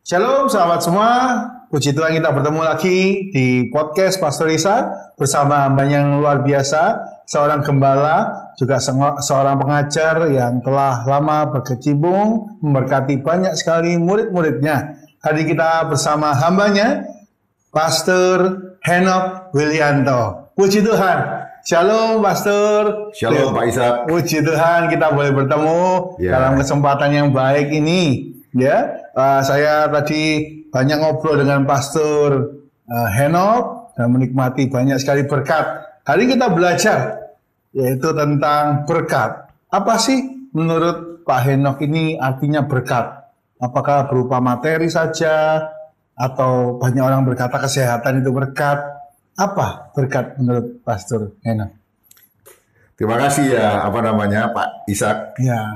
Shalom sahabat semua, puji Tuhan kita bertemu lagi di podcast Pastor Isa bersama hamba yang luar biasa, seorang gembala, juga seorang pengajar yang telah lama berkecimpung, memberkati banyak sekali murid-muridnya. Hari kita bersama hambanya, Pastor Henok Willianto. Puji Tuhan. Shalom Pastor. Shalom Pak Ishak. Puji Tuhan kita boleh bertemu dalam kesempatan yang baik ini. Ya, saya tadi banyak ngobrol dengan Pastor Henok dan menikmati banyak sekali berkat. Hari ini kita belajar yaitu tentang berkat. Apa sih menurut Pak Henok ini artinya berkat? Apakah berupa materi saja atau banyak orang berkata kesehatan itu berkat? Apa berkat menurut Pastor Henok? Terima kasih ya, Pak Ishak. Ya.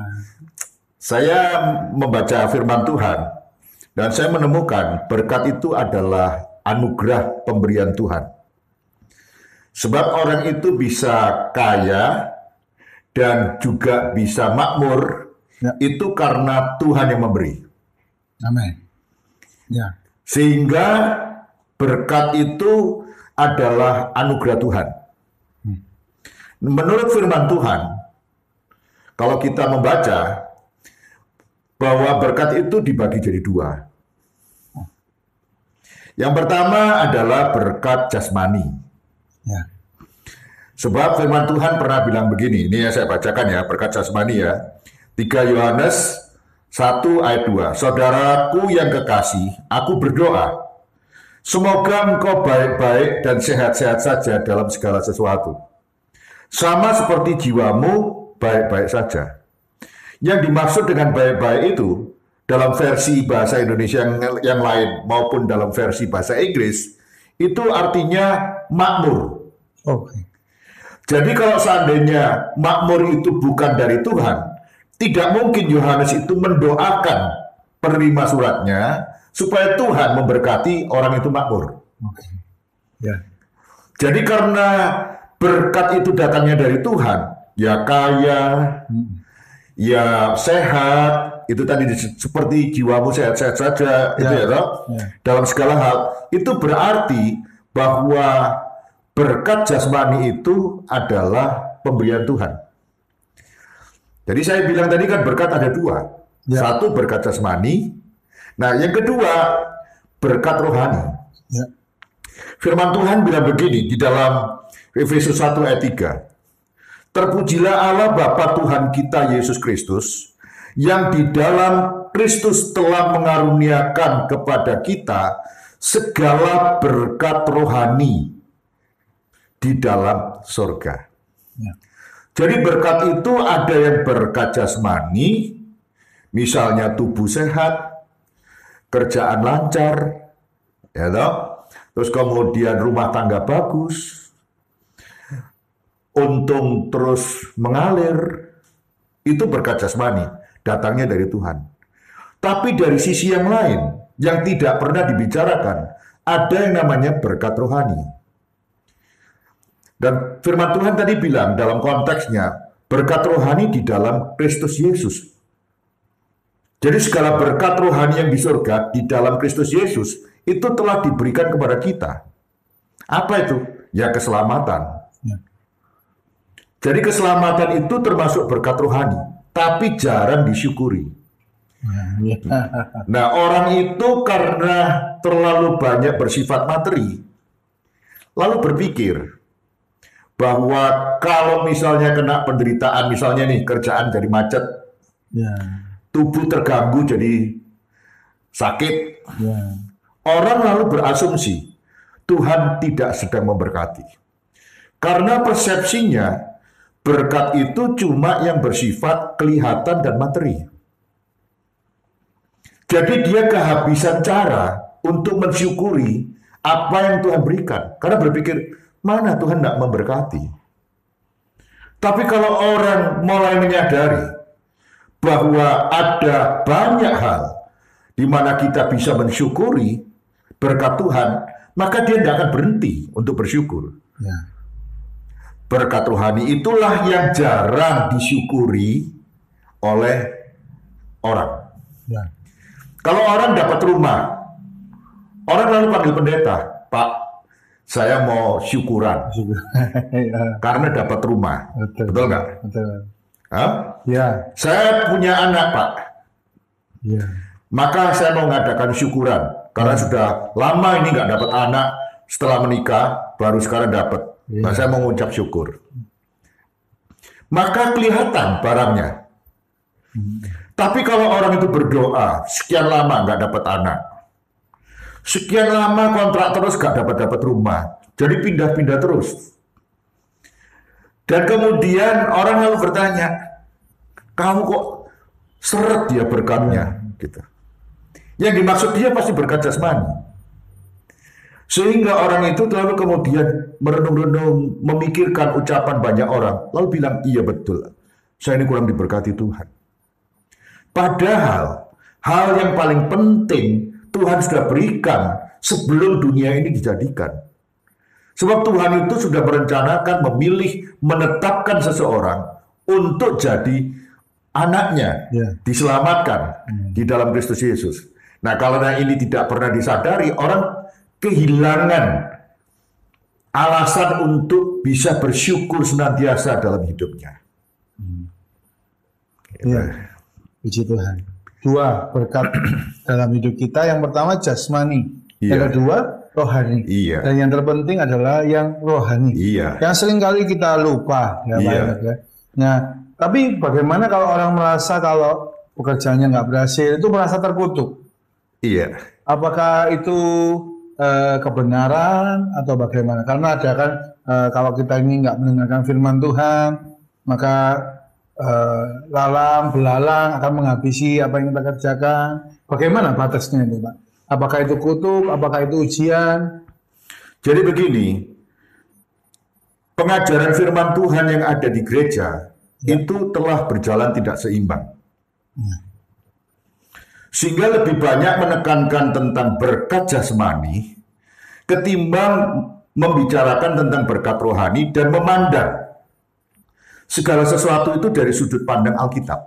Saya membaca firman Tuhan dan saya menemukan berkat itu adalah anugerah pemberian Tuhan. Sebab orang itu bisa kaya dan juga bisa makmur, itu karena Tuhan yang memberi. Amin. Ya. Sehingga berkat itu adalah anugerah Tuhan. Menurut firman Tuhan, kalau kita membaca bahwa berkat itu dibagi jadi dua. Yang pertama adalah berkat jasmani. Ya. Sebab firman Tuhan pernah bilang begini, ini yang saya bacakan ya, berkat jasmani ya. 3 Yohanes 1 ayat 2. Saudaraku yang kekasih, aku berdoa, semoga engkau baik-baik dan sehat-sehat saja dalam segala sesuatu. Sama seperti jiwamu baik-baik saja. Yang dimaksud dengan baik-baik itu dalam versi bahasa Indonesia yang lain maupun dalam versi bahasa Inggris itu artinya makmur. Oke. Jadi kalau seandainya makmur itu bukan dari Tuhan, tidak mungkin Yohanes itu mendoakan penerima suratnya supaya Tuhan memberkati orang itu makmur. Oke. Ya. Jadi karena berkat itu datangnya dari Tuhan, ya kaya, ya sehat, itu tadi seperti jiwamu sehat-sehat saja, itu ya toh. Dalam segala hal, itu berarti bahwa berkat jasmani itu adalah pemberian Tuhan. Jadi saya bilang tadi kan berkat ada dua. Satu berkat jasmani, nah yang kedua berkat rohani. Firman Tuhan bilang begini di dalam Efesus 1 ayat 3. Terpujilah Allah Bapa Tuhan kita Yesus Kristus, yang di dalam Kristus telah mengaruniakan kepada kita segala berkat rohani di dalam surga. Jadi berkat itu ada yang berkat jasmani, misalnya tubuh sehat, kerjaan lancar, ya toh? Terus kemudian rumah tangga bagus, untung terus mengalir, itu berkat jasmani, datangnya dari Tuhan. Tapi dari sisi yang lain, yang tidak pernah dibicarakan, ada yang namanya berkat rohani. Dan firman Tuhan tadi bilang dalam konteksnya, berkat rohani di dalam Kristus Yesus. Jadi segala berkat rohani yang di surga, di dalam Kristus Yesus, itu telah diberikan kepada kita. Apa itu? Ya keselamatan. Jadi keselamatan itu termasuk berkat rohani, tapi jarang disyukuri. Nah, orang itu karena terlalu banyak bersifat materi, lalu berpikir bahwa kalau misalnya kena penderitaan, misalnya nih kerjaan jadi macet, tubuh terganggu jadi sakit, orang lalu berasumsi Tuhan tidak sedang memberkati. Karena persepsinya berkat itu cuma yang bersifat kelihatan dan materi. Jadi dia kehabisan cara untuk mensyukuri apa yang Tuhan berikan. Karena berpikir, mana Tuhan tidak memberkati. Tapi kalau orang mulai menyadari bahwa ada banyak hal di mana kita bisa mensyukuri berkat Tuhan, maka dia tidak akan berhenti untuk bersyukur. Berkat rohani itulah yang jarang disyukuri oleh orang. Kalau orang dapat rumah, orang lalu panggil pendeta, Pak, saya mau syukuran Ya, karena dapat rumah. Betul nggak? betul. Hah? Ya, Saya punya anak, Pak. ya, Maka saya mau mengadakan syukuran karena sudah lama ini nggak dapat anak, setelah menikah baru sekarang dapat. Nah, saya mau mengucap syukur. Maka kelihatan barangnya. Tapi kalau orang itu berdoa sekian lama nggak dapat anak, sekian lama kontrak terus nggak dapat rumah, jadi pindah-pindah terus. Dan kemudian orang lalu bertanya, kamu kok seret dia berkatnya, gitu. Yang dimaksud dia pasti berkat jasmani. Sehingga orang itu lalu kemudian merenung-renung, memikirkan ucapan banyak orang, lalu bilang, iya betul, saya ini kurang diberkati Tuhan. Padahal hal yang paling penting Tuhan sudah berikan sebelum dunia ini dijadikan. Sebab Tuhan itu sudah merencanakan, memilih, menetapkan seseorang untuk jadi anaknya, diselamatkan di dalam Kristus Yesus. Nah, karena ini tidak pernah disadari, orang kehilangan alasan untuk bisa bersyukur senantiasa dalam hidupnya. ya. Puji Tuhan. Dua berkat dalam hidup kita. Yang pertama jasmani. Yang kedua rohani. Dan yang terpenting adalah yang rohani. Yang seringkali kita lupa. Ya, ya. Nah, tapi bagaimana kalau orang merasa kalau pekerjaannya nggak berhasil, itu merasa terkutuk? Apakah itu kebenaran atau bagaimana? Karena ada kan kalau kita ini nggak mendengarkan firman Tuhan, maka lalang belalang akan menghabisi apa yang kita kerjakan. Bagaimana batasnya itu, Pak? Apakah itu kutuk? Apakah itu ujian? Jadi begini, pengajaran firman Tuhan yang ada di gereja itu telah berjalan tidak seimbang. Sehingga lebih banyak menekankan tentang berkat jasmani ketimbang membicarakan tentang berkat rohani dan memandang segala sesuatu itu dari sudut pandang Alkitab.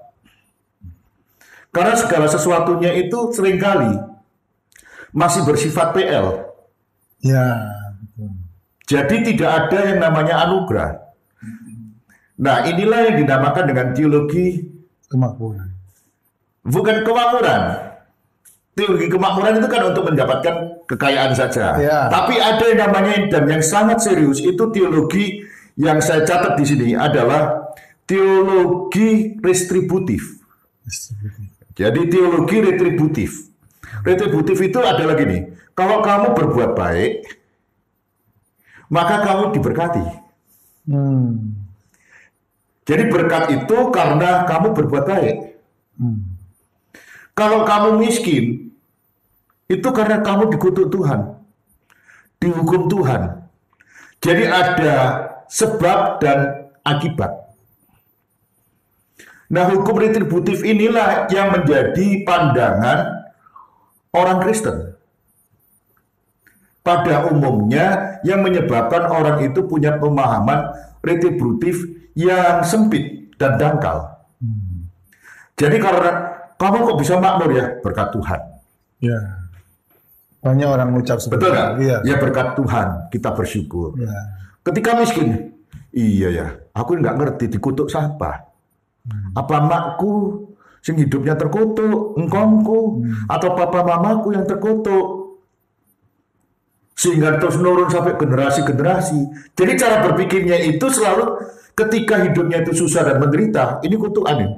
Karena segala sesuatunya itu seringkali masih bersifat PL. Jadi tidak ada yang namanya anugerah. Nah, inilah yang dinamakan dengan teologi kemakmuran. Bukan kemakmuran. Teologi kemakmuran itu kan untuk mendapatkan kekayaan saja. Tapi ada yang namanya, dan yang sangat serius, itu teologi yang saya catat di sini adalah teologi retributif. Jadi teologi retributif. Retributif itu adalah gini, kalau kamu berbuat baik, maka kamu diberkati. Jadi berkat itu karena kamu berbuat baik. Kalau kamu miskin, itu karena kamu dikutuk Tuhan, dihukum Tuhan. Jadi ada sebab dan akibat. Nah, hukum retributif inilah yang menjadi pandangan orang Kristen. Pada umumnya yang menyebabkan orang itu punya pemahaman retributif yang sempit dan dangkal. Jadi karena kamu kok bisa makmur ya, berkat Tuhan. Banyak orang mengucap seperti itu. Betul nggak? Ya berkat Tuhan, kita bersyukur. Ketika miskin, iya ya, aku nggak ngerti dikutuk siapa. Apa makku sing hidupnya terkutuk, engkongku, atau papa mamaku yang terkutuk. Sehingga terus nurun sampai generasi-generasi. Jadi cara berpikirnya itu selalu ketika hidupnya itu susah dan menderita, ini kutukan nih.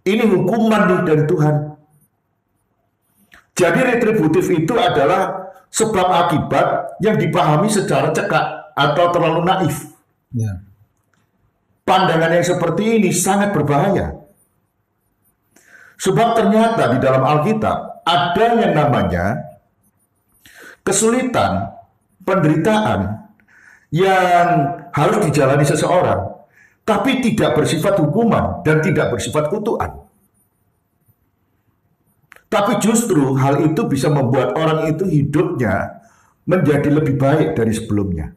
Ini hukuman nih dari Tuhan. Jadi retributif itu adalah sebab akibat yang dipahami secara cekak atau terlalu naif. Pandangan yang seperti ini sangat berbahaya. Sebab ternyata di dalam Alkitab ada yang namanya kesulitan, penderitaan yang harus dijalani seseorang, tapi tidak bersifat hukuman dan tidak bersifat kutukan. Tapi justru hal itu bisa membuat orang itu hidupnya menjadi lebih baik dari sebelumnya.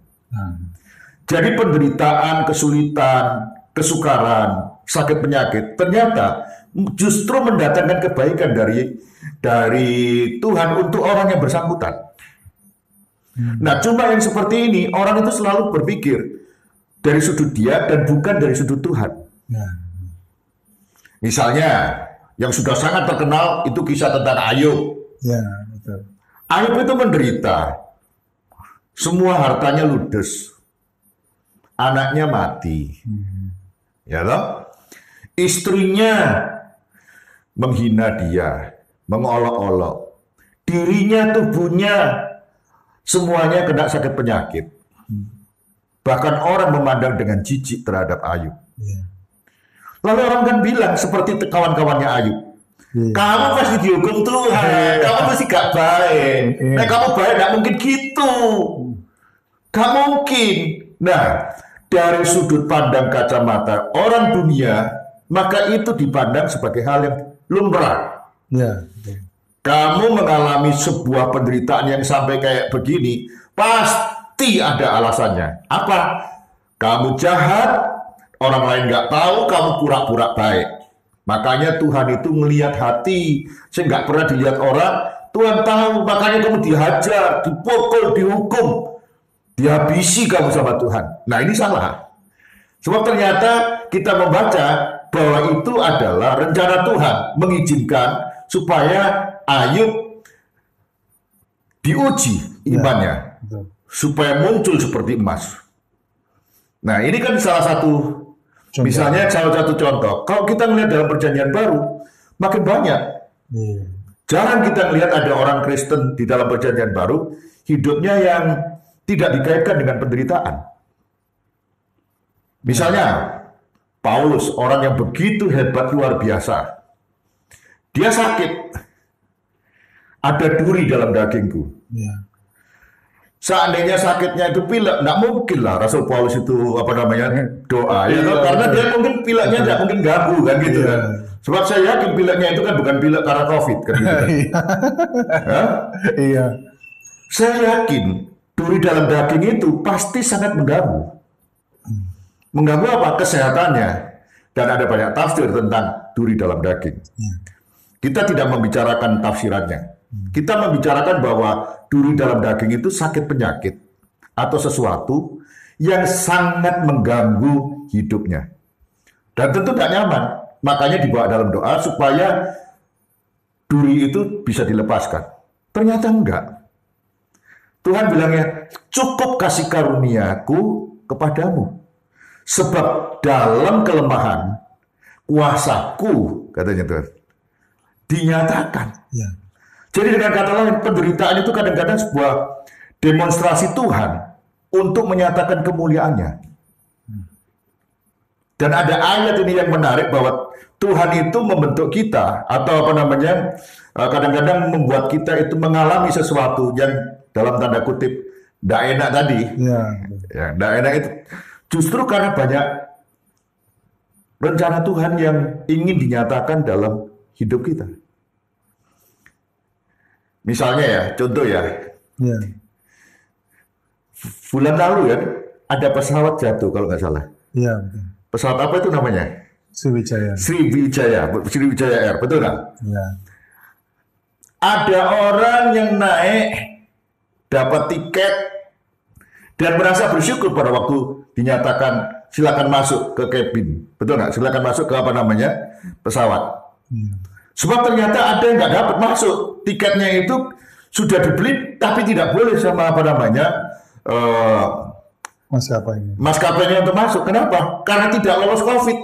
Jadi penderitaan, kesulitan, kesukaran, sakit penyakit ternyata justru mendatangkan kebaikan dari Tuhan untuk orang yang bersangkutan. Nah, cuma yang seperti ini, orang itu selalu berpikir dari sudut dia dan bukan dari sudut Tuhan. Misalnya, yang sudah sangat terkenal itu kisah tentang Ayub. Ya, betul. Ayub itu menderita. Semua hartanya ludes. Anaknya mati. Ya toh? Istrinya menghina dia, mengolok-olok. Dirinya, tubuhnya, semuanya kena sakit penyakit. Bahkan orang memandang dengan jijik terhadap Ayub. Lalu orang kan bilang seperti kawan-kawannya Ayub. Kamu pasti dihukum Tuhan, kamu pasti gak baik. Nah, kamu baik gak mungkin gitu. Gak mungkin. Nah, dari sudut pandang kacamata orang dunia, maka itu dipandang sebagai hal yang lumrah. Kamu mengalami sebuah penderitaan yang sampai kayak begini, pasti ada alasannya. Apa? Kamu jahat, orang lain nggak tahu, kamu pura-pura baik. Makanya Tuhan itu melihat hati, sehingga nggak pernah dilihat orang. Tuhan tahu, makanya kamu dihajar, dipukul, dihukum, dihabisi kamu sama Tuhan. Nah, ini salah. Sebab ternyata kita membaca bahwa itu adalah rencana Tuhan mengizinkan supaya Ayub diuji imannya, supaya muncul seperti emas. Nah, ini kan salah satu contoh. Misalnya salah satu contoh. Kalau kita melihat dalam Perjanjian Baru, makin banyak. Jarang kita melihat ada orang Kristen di dalam Perjanjian Baru hidupnya yang tidak dikaitkan dengan penderitaan. Misalnya Paulus, orang yang begitu hebat luar biasa. Dia sakit. Ada duri dalam dagingku. Seandainya sakitnya itu pilek, nggak mungkin lah Rasul Paulus itu doa, ya, karena dia mungkin pileknya nggak mungkin ganggu kan gitu kan. Sebab saya yakin pileknya itu kan bukan pilek karena COVID kan gitu kan. Saya yakin duri dalam daging itu pasti sangat mengganggu. Mengganggu apa? Kesehatannya. Dan ada banyak tafsir tentang duri dalam daging. Kita tidak membicarakan tafsirannya. Kita membicarakan bahwa duri dalam daging itu sakit penyakit atau sesuatu yang sangat mengganggu hidupnya. Dan tentu tidak nyaman. Makanya dibawa dalam doa supaya duri itu bisa dilepaskan. Ternyata enggak. Tuhan bilangnya, cukup kasih karuniaku kepadamu. Sebab dalam kelemahan, kuasaku, katanya Tuhan, dinyatakan. Jadi dengan kata lain, penderitaan itu kadang-kadang sebuah demonstrasi Tuhan untuk menyatakan kemuliaannya. Dan ada ayat ini yang menarik bahwa Tuhan itu membentuk kita atau kadang-kadang membuat kita itu mengalami sesuatu yang dalam tanda kutip tidak enak tadi. Tidak enak itu justru karena banyak rencana Tuhan yang ingin dinyatakan dalam hidup kita. Misalnya ya, contoh ya. Bulan lalu ya, ada pesawat jatuh kalau nggak salah. Pesawat apa itu namanya? Sriwijaya Air, betul nggak? Ada orang yang naik, dapat tiket, dan merasa bersyukur pada waktu dinyatakan silakan masuk ke cabin, betul nggak? Silakan masuk ke pesawat. Sebab ternyata ada yang nggak dapat masuk, tiketnya itu sudah dibeli, tapi tidak boleh sama maskapainya untuk masuk. Kenapa? Karena tidak lolos COVID.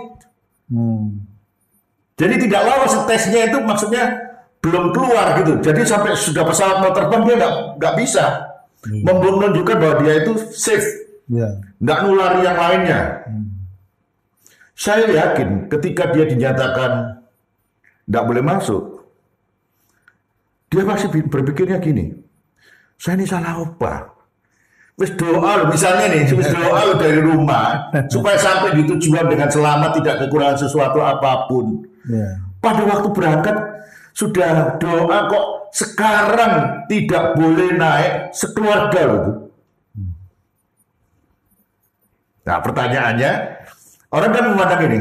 Jadi tidak lolos tesnya itu maksudnya belum keluar gitu. Jadi sampai sudah pesawat mau terbang dia nggak bisa menunjukkan bahwa dia itu safe, nggak nulari yang lainnya. Saya yakin ketika dia dinyatakan nggak boleh masuk, dia pasti berpikirnya gini, saya ini salah apa? Wis doa misalnya nih, doa dari rumah supaya sampai di tujuan dengan selamat, tidak kekurangan sesuatu apapun. Pada waktu berangkat sudah doa, kok sekarang tidak boleh naik sekeluarga loh. Nah, pertanyaannya, orang kan memandang ini,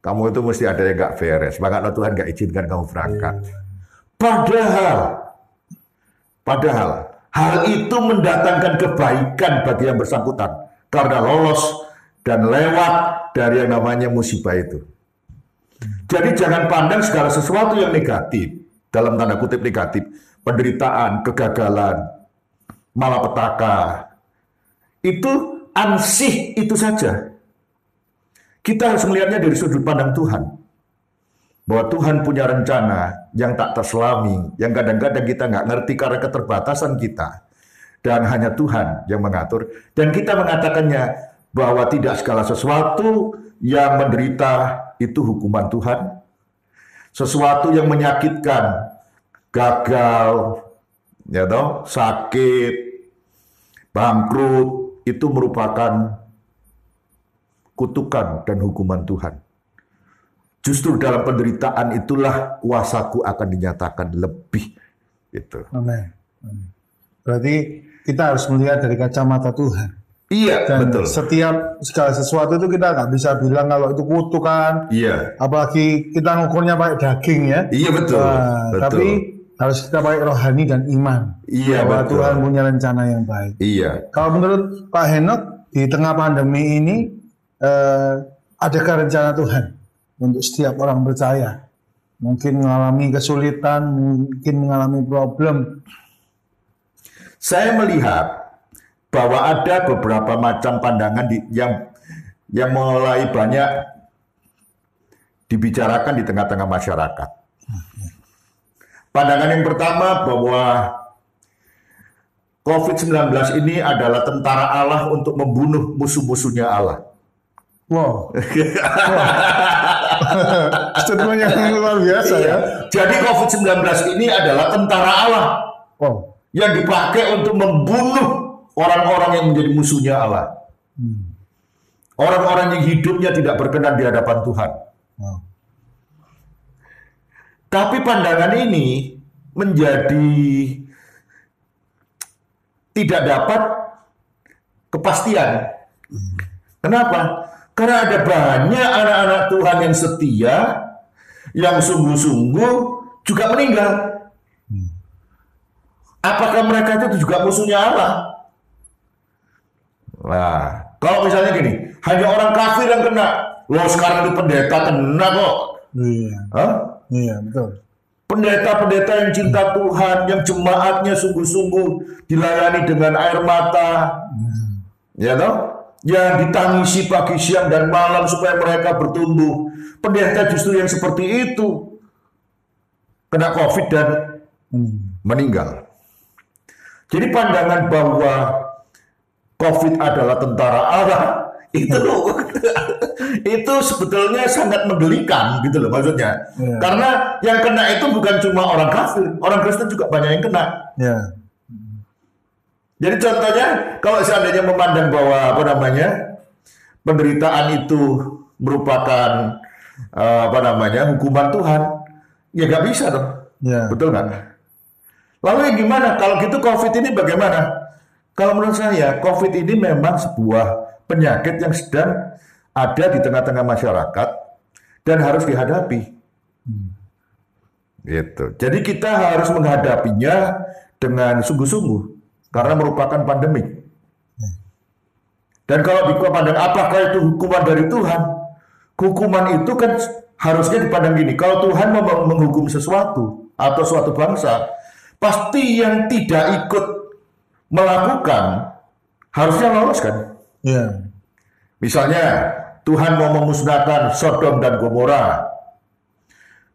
kamu itu mesti ada yang nggak beres, makanya Tuhan nggak izinkan kamu berangkat. Padahal hal itu mendatangkan kebaikan bagi yang bersangkutan karena lolos dan lewat dari yang namanya musibah itu. Jadi jangan pandang segala sesuatu yang negatif, dalam tanda kutip negatif, penderitaan, kegagalan, malapetaka, itu ansih itu saja. Kita harus melihatnya dari sudut pandang Tuhan. Bahwa Tuhan punya rencana yang tak terselami, yang kadang-kadang kita nggak ngerti karena keterbatasan kita. Dan hanya Tuhan yang mengatur. Dan kita mengatakannya bahwa tidak segala sesuatu yang menderita itu hukuman Tuhan. Sesuatu yang menyakitkan, gagal, ya toh, sakit, bangkrut, itu merupakan kutukan dan hukuman Tuhan. Justru dalam penderitaan itulah kuasaku akan dinyatakan lebih. Gitu. Amin. Berarti kita harus melihat dari kacamata Tuhan. Iya, Dan betul. setiap segala sesuatu itu kita nggak bisa bilang kalau itu kutukan. Iya. Apalagi kita ngukurnya pakai daging ya. Iya, betul. Betul. Tapi harus kita pakai rohani dan iman. Iya, bahwa betul. Tuhan punya rencana yang baik. Iya. Kalau menurut Pak Henok, di tengah pandemi ini adakah rencana Tuhan untuk setiap orang percaya? Mungkin mengalami kesulitan, mungkin mengalami problem. Saya melihat bahwa ada beberapa macam pandangan yang mulai banyak dibicarakan di tengah-tengah masyarakat. Pandangan yang pertama bahwa COVID-19 ini adalah tentara Allah untuk membunuh musuh-musuhnya Allah. Wow. Statement yang luar biasa ya. Jadi COVID-19 ini adalah tentara Allah. Wow. Yang dipakai untuk membunuh orang-orang yang menjadi musuhnya Allah. Orang-orang yang hidupnya tidak berkenan di hadapan Tuhan. Wow. Tapi pandangan ini menjadi tidak dapat kepastian. Kenapa? Karena ada banyak anak-anak Tuhan yang setia, yang sungguh-sungguh juga meninggal. Apakah mereka itu juga musuhnya Allah? Nah, kalau misalnya gini, hanya orang kafir yang kena. Loh, sekarang itu pendeta kena kok. Iya. Hah? Iya, betul. Pendeta-pendeta yang cinta Tuhan, yang jemaatnya sungguh-sungguh dilayani dengan air mata, ya toh, yang ditangisi pagi, siang, dan malam supaya mereka bertumbuh. Pendeta justru yang seperti itu kena COVID dan meninggal. Jadi pandangan bahwa COVID adalah tentara Allah itu sebetulnya sangat menggelikan gitu loh maksudnya. Yeah. Karena yang kena itu bukan cuma orang kafir, orang Kristen juga banyak yang kena. Yeah. Jadi contohnya kalau seandainya memandang bahwa penderitaan itu merupakan hukuman Tuhan, ya nggak bisa dong. Yeah. Betul nggak? Lalu gimana? Kalau gitu COVID ini bagaimana? Kalau menurut saya, COVID ini memang sebuah penyakit yang sedang ada di tengah-tengah masyarakat dan harus dihadapi. Gitu. Jadi kita harus menghadapinya dengan sungguh-sungguh karena merupakan pandemi. Dan kalau dipandang apakah itu hukuman dari Tuhan? Hukuman itu kan harusnya dipandang gini. Kalau Tuhan mau menghukum sesuatu atau suatu bangsa, pasti yang tidak ikut melakukan harusnya lolos kan? Yeah. Misalnya Tuhan mau memusnahkan Sodom dan Gomora,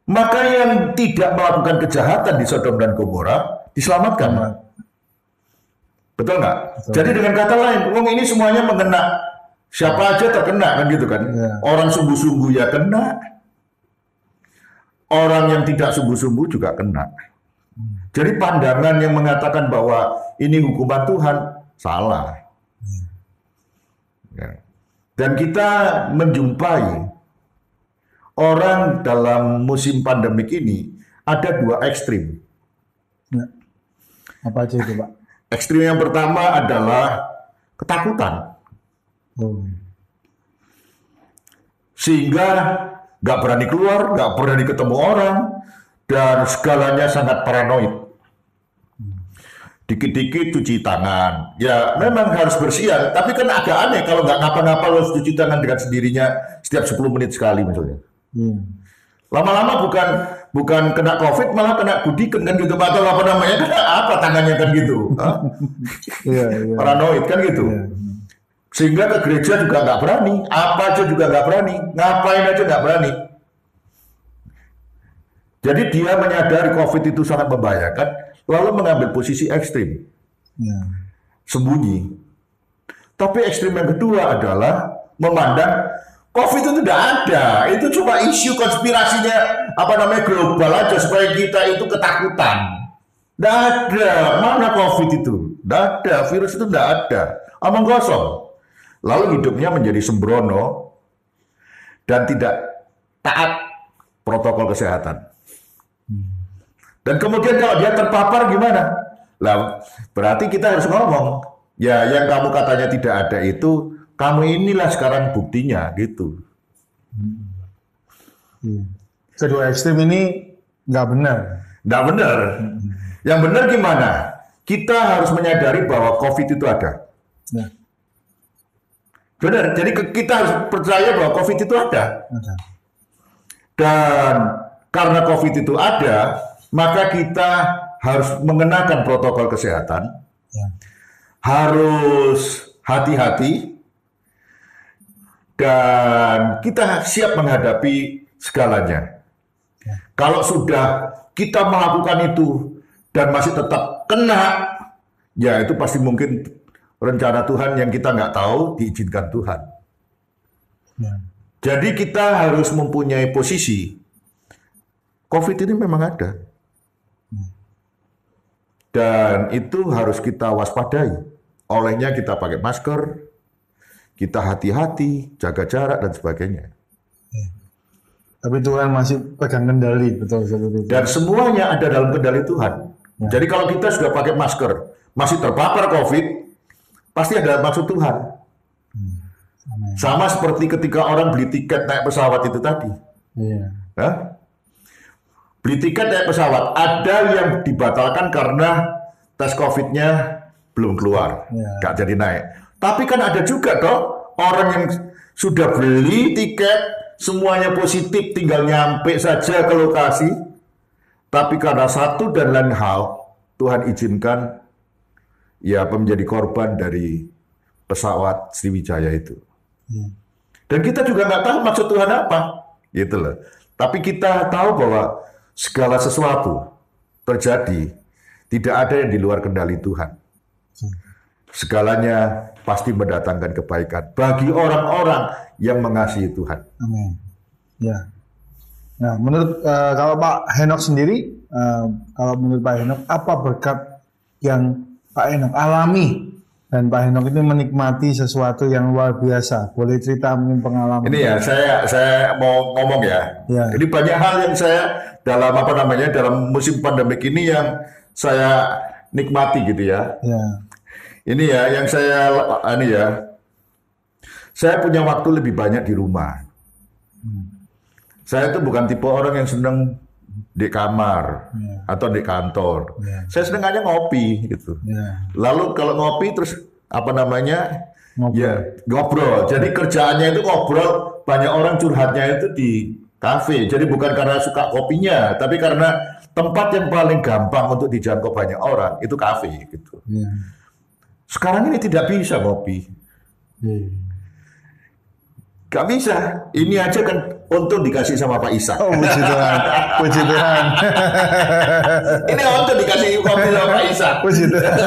maka yang tidak melakukan kejahatan di Sodom dan Gomora diselamatkan. Betul nggak? Jadi dengan kata lain, ini semuanya mengena. Siapa aja terkena kan gitu kan? Yeah. Orang sungguh-sungguh ya kena. Orang yang tidak sungguh-sungguh juga kena. Jadi pandangan yang mengatakan bahwa ini hukuman Tuhan salah. Ya. Dan kita menjumpai orang dalam musim pandemik ini ada dua ekstrim. Ya. Apa aja itu, Pak? Ekstrim yang pertama adalah ketakutan. Sehingga nggak berani keluar, nggak berani ketemu orang, dan segalanya sangat paranoid. Dikit-dikit cuci tangan, ya memang harus bersihan, tapi kan agak aneh kalau nggak ngapa-ngapa harus cuci tangan dengan sendirinya setiap 10 menit sekali misalnya. Lama-lama bukan kena COVID, malah kena gudikan kan gitu, atau apa namanya, kena apa tangannya kan gitu. Paranoid kan gitu. Sehingga ke gereja juga nggak berani, apa aja juga nggak berani, ngapain aja nggak berani. Jadi dia menyadari COVID itu sangat membahayakan, lalu mengambil posisi ekstrim, sembunyi. Tapi ekstrim yang kedua adalah memandang COVID itu tidak ada, itu cuma isu konspirasinya global aja supaya kita itu ketakutan. Tidak ada, mana COVID itu? Tidak ada, virus itu tidak ada, omong kosong. Lalu hidupnya menjadi sembrono dan tidak taat protokol kesehatan. Dan kemudian kalau dia terpapar gimana? Lah, berarti kita harus ngomong, ya yang kamu katanya tidak ada itu, kamu inilah sekarang buktinya gitu. Kedua ekstrim ini nggak benar. Nggak benar. Yang benar gimana? Kita harus menyadari bahwa COVID itu ada. Benar, jadi kita harus percaya bahwa COVID itu ada. Dan karena COVID itu ada, maka kita harus mengenakan protokol kesehatan, harus hati-hati, dan kita siap menghadapi segalanya. Kalau sudah kita melakukan itu dan masih tetap kena, ya itu pasti mungkin rencana Tuhan yang kita nggak tahu diizinkan Tuhan. Jadi kita harus mempunyai posisi, COVID ini memang ada. Dan itu harus kita waspadai. Olehnya kita pakai masker, kita hati-hati, jaga jarak dan sebagainya. Tapi Tuhan masih pegang kendali, betul seperti itu. Dan semuanya ada dalam kendali Tuhan. Jadi kalau kita sudah pakai masker, masih terpapar COVID, pasti ada maksud Tuhan. Sama seperti ketika orang beli tiket naik pesawat itu tadi. Beli tiket naik pesawat, ada yang dibatalkan karena tes COVID-nya belum keluar, nggak jadi naik. Tapi kan ada juga toh orang yang sudah beli tiket, semuanya positif, tinggal nyampe saja ke lokasi, tapi karena satu dan lain hal, Tuhan izinkan ya menjadi korban dari pesawat Sriwijaya itu. Dan kita juga nggak tahu maksud Tuhan apa, gitu loh. Tapi kita tahu bahwa segala sesuatu terjadi, tidak ada yang di luar kendali Tuhan. Segalanya pasti mendatangkan kebaikan bagi orang-orang yang mengasihi Tuhan. Amin. Ya. Nah, menurut kalau Pak Henok sendiri, kalau menurut Pak Henok, apa berkat yang Pak Henok alami dan Pak Henok ini menikmati sesuatu yang luar biasa? Boleh cerita mungkin pengalaman? Ini ya, saya mau ngomong ya. Ini banyak hal yang saya dalam dalam musim pandemik ini yang saya nikmati gitu ya. Ini ya yang saya punya waktu lebih banyak di rumah. Saya tuh bukan tipe orang yang senang di kamar atau di kantor. Saya senang aja ngopi gitu. Lalu kalau ngopi terus ngobrol. Jadi kerjaannya itu ngobrol. Banyak orang curhatnya itu di kafe. Jadi bukan karena suka kopinya, tapi karena tempat yang paling gampang untuk dijangkau banyak orang itu kafe gitu. Sekarang ini tidak bisa ngopi. Gak bisa. Ini aja kan untung dikasih sama Pak Ishak. Oh, puji Tuhan. Puji Tuhan. Ini untung dikasih kopi sama Pak Ishak. Puji Tuhan.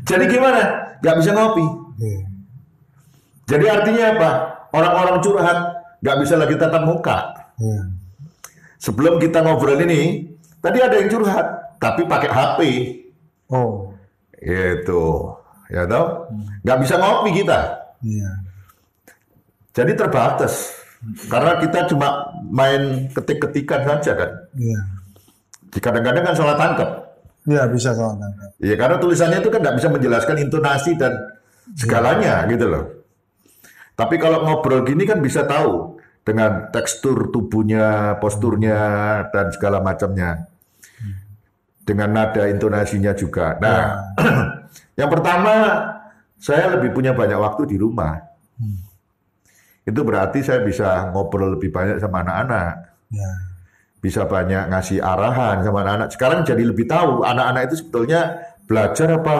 Jadi gimana? Gak bisa ngopi. Jadi artinya apa? Orang-orang curhat gak bisa lagi tatap muka. Sebelum kita ngobrol ini, tadi ada yang curhat, tapi pakai HP. Oh. Gitu. Ya toh? Gak bisa ngopi kita. Jadi terbatas. Karena kita cuma main ketik-ketikan saja kan. Kadang-kadang kan salah tangkap. Iya, bisa salah tangkap. Iya, karena tulisannya itu kan nggak bisa menjelaskan intonasi dan segalanya gitu loh. Tapi kalau ngobrol gini kan bisa tahu dengan tekstur tubuhnya, posturnya, dan segala macamnya. Dengan nada intonasinya juga. Nah, yang pertama, saya lebih punya banyak waktu di rumah. Itu berarti saya bisa ngobrol lebih banyak sama anak-anak. Bisa banyak ngasih arahan sama anak-anak. Sekarang jadi lebih tahu anak-anak itu sebetulnya belajar apa?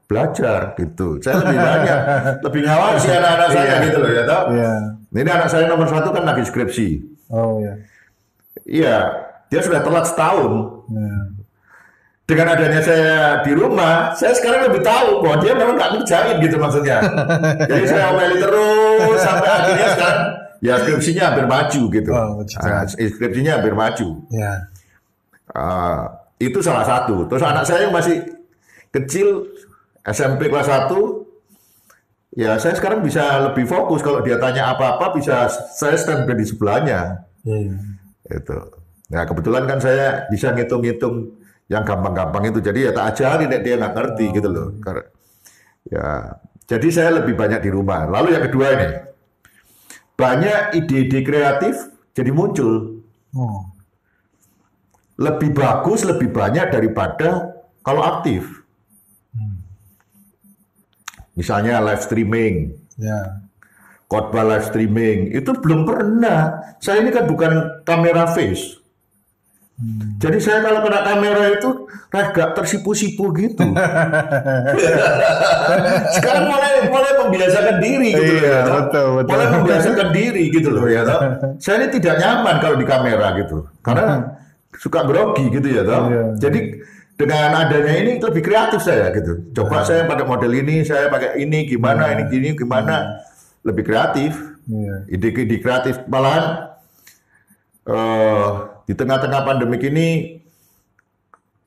Belajar gitu. Saya lebih banyak, lebih ngawasi anak-anak saya gitu loh ya toh. Ini anak saya nomor 1 kan lagi skripsi. Iya, dia sudah telat setahun. Dengan adanya saya di rumah, saya sekarang lebih tahu bahwa dia memang nggak ngerjain gitu maksudnya. Jadi saya omeli terus sampai akhirnya sekarang ya skripsinya hampir maju gitu. Skripsinya hampir maju. Itu salah satu. Terus anak saya yang masih kecil SMP kelas 1, ya saya sekarang bisa lebih fokus. Kalau dia tanya apa-apa bisa saya standby di sebelahnya. Itu. Nah kebetulan kan saya bisa ngitung-ngitung yang gampang-gampang itu, jadi ya tak ajarin dia nggak ngerti gitu loh. Ya, jadi saya lebih banyak di rumah. Lalu yang kedua ini, banyak ide-ide kreatif jadi muncul. Lebih bagus, lebih banyak daripada kalau aktif. Misalnya live streaming, khotbah live streaming, itu belum pernah. Saya ini kan bukan kamera face. Jadi saya kalau kena kamera itu agak tersipu-sipu gitu. Sekarang mulai membiasakan diri gitu loh. Betul. Mulai membiasakan diri gitu loh ya. Saya ini tidak nyaman kalau di kamera gitu. Karena suka grogi gitu ya. Jadi dengan adanya ini lebih kreatif saya gitu. Coba saya pakai model ini, saya pakai ini gimana, ini gini gimana. Lebih kreatif. Ide-ide kreatif. Malahan di tengah-tengah pandemik ini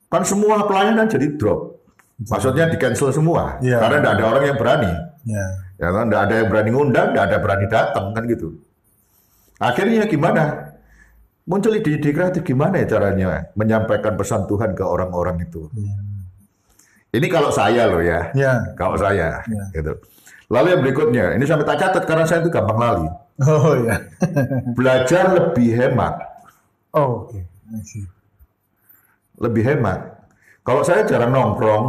kan semua pelayanan jadi drop. Maksudnya di cancel semua. Karena tidak ada orang yang berani. Ya kan, tidak ada yang berani ngundang, tidak ada berani datang kan gitu. Akhirnya gimana? Muncul ide-ide kreatif gimana ya caranya menyampaikan pesan Tuhan ke orang-orang itu. Ini kalau saya loh ya. Kalau saya gitu. Lalu yang berikutnya, ini sampai tak catat karena saya itu gampang lali. Belajar lebih hemat. Lebih hemat. Kalau saya jarang nongkrong,